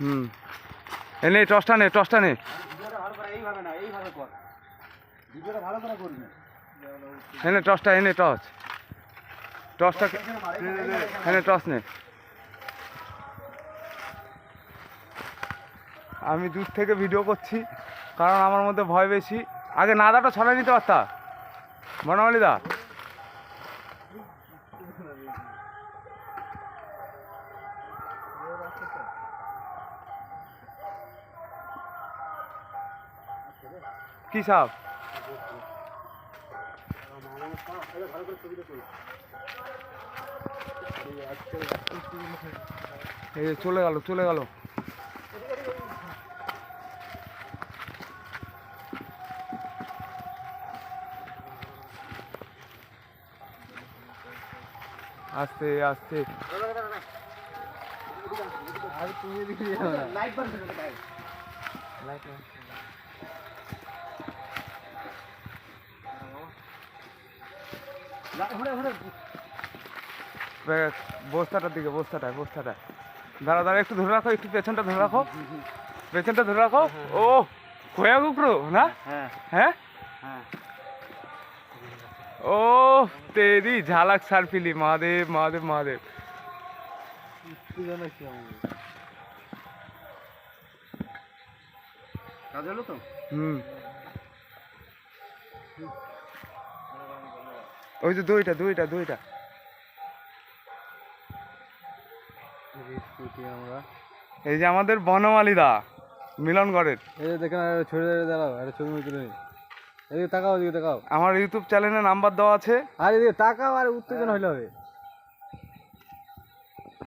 হুম এনে টসটা নে টসটা নে এনে টসটা এনে টস টসটা এনে টস নে আমি দূর থেকে ভিডিও করছি কারণ আমার মধ্যে ভয় বেশি আগে নাদাটা ছড়াই নিতে পারতা বনমালীদা কি সাপ এই চলে গেল চলে গেল আস্তে আস্তে বস্তাটার দিকে বস্তাটায় দাঁড়া দাঁড়া একটু ধরে রাখো একটু পেছনটা ধরে রাখো পেছনটা ধরে রাখো ও খোয়া কুকরো না হ্যাঁ ও তেরি ঝালাক সার পিলি মহাদেব মহাদেব মহাদেব হুম ওই যে দুইটা এই যে আমাদের বনমালীদা মিলনগড়ের এই দেখেন ছড়ে দাঁড়াও একটা ছবি তুলে নি এদিকে তাকাও এদিকে তাকাও আমার ইউটিউব চ্যানেলে নাম্বার দেওয়া আছে আর এদিকে তাকাও আর উত্তেজনা হইলে হবে